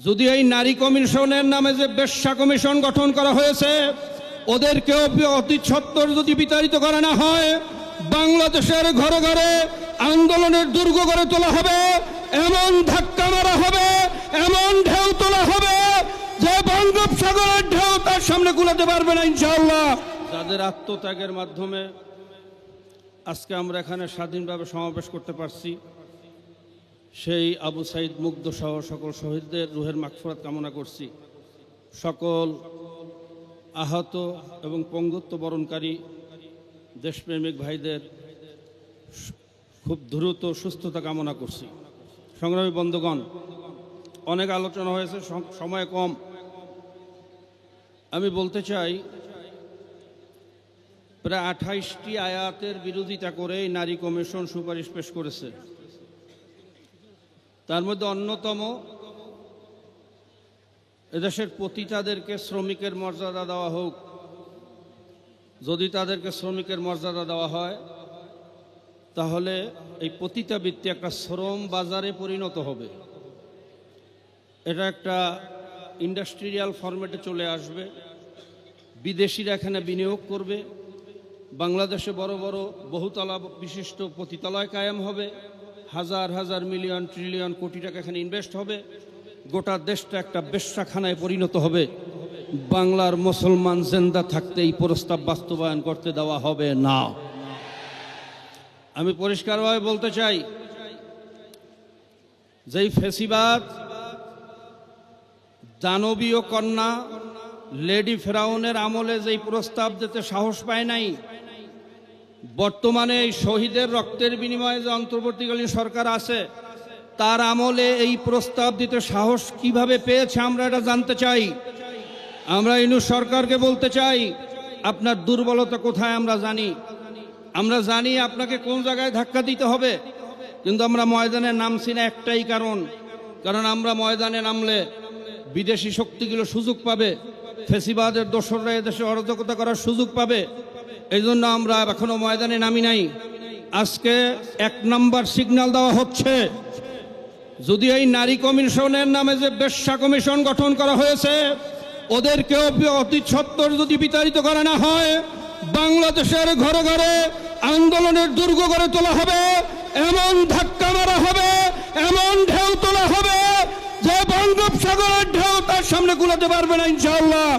যদি এই নারী কমিশনের নামে যে বেশ্যা কমিশন গঠন করা হয়েছে ওদেরকেও অতি সত্বর যদি বিতাড়িত করা না হয়, বাংলাদেশের ঘরে ঘরে আন্দোলনের দুর্গ গড়ে তোলা হবে, এমন ধাক্কা মারা হবে, এমন ঢেউ তোলা হবে যে বঙ্গোপসাগরের ঢেউ তার সামনে কুলাতে পারবে না ইনশাআল্লাহ। যাদের আত্মত্যাগের মাধ্যমে আজকে আমরা এখানে স্বাধীনভাবে সমাবেশ করতে পারছি, সেই আবু সাইদ মুগ্ধ সহ সকল শহীদদের রুহের মাগফিরাত কামনা করছি। সকল আহত এবং পঙ্গুত্ব বরণকারী দেশপ্রেমিক ভাইদের খুব দ্রুত সুস্থতা কামনা করছি। সংগ্রামী বন্ধুগণ, অনেক আলোচনা হয়েছে, সময় কম। আমি বলতে চাই, প্রায় 28টি আয়াতের বিরোধিতা করে নারী কমিশন সুপারিশ পেশ করেছে। তার মধ্যে অন্যতম, এদেশের পতিতাদেরকে শ্রমিকের মর্যাদা দেওয়া হোক। যদি তাদেরকে শ্রমিকের মর্যাদা দেওয়া হয় তাহলে এই পতিতাবৃত্তি একটা শ্রম বাজারে পরিণত হবে, এটা একটা ইন্ডাস্ট্রিয়াল ফরম্যাটে চলে আসবে, বিদেশিরা এখানে বিনিয়োগ করবে, বাংলাদেশে বড় বড় বহুতলা বিশিষ্ট পতিতালয় কায়েম হবে, হাজার হাজার মিলিয়ন ট্রিলিয়ন কোটি টাকা এখানে ইনভেস্ট হবে, গোটা দেশটা একটা বেশ্যাখানায় পরিণত হবে। বাংলার মুসলমান জিন্দা থাকতে এই প্রস্তাব বাস্তবায়ন করতে দেওয়া হবে না। আমি পরিষ্কারভাবে বলতে চাই, যেই ফেসিবাদ দানবীয় কন্যা লেডি ফেরাউনের আমলে যেই প্রস্তাব দিতে সাহস পায় নাই, বর্তমানে এই শহীদের রক্তের বিনিময়ে যে অন্তর্বর্তীকালীন সরকার আছে তার আমলে এই প্রস্তাব দিতে সাহস কিভাবে পেয়েছে আমরা এটা জানতে চাই। আমরা ইউনূস সরকারকে বলতে চাই, আপনার দুর্বলতা কোথায় আমরা জানি আপনাকে কোন জায়গায় ধাক্কা দিতে হবে, কিন্তু আমরা ময়দানে নামছি না একটাই কারণ আমরা ময়দানে নামলে বিদেশি শক্তিগুলো সুযোগ পাবে, ফেসিবাদের দোসররা এদেশে অরাজকতা করার সুযোগ পাবে। এই জন্য আমরা এখনো ময়দানে নামি নাই। আজকে 1 নম্বর সিগন্যাল দেওয়া হচ্ছে, যদি এই নারী কমিশনের নামে যে বেশ্যা কমিশন গঠন করা হয়েছে ওদেরকেও অতি সত্বর যদি বিতাড়িত করা না হয়, বাংলাদেশের ঘরে ঘরে আন্দোলনের দুর্গ গড়ে তোলা হবে, এমন ধাক্কা মারা হবে, এমন ঢেউ তোলা হবে যে বঙ্গোপসাগরের ঢেউ তার সামনে কুলাতে পারবে না ইনশাআল্লাহ।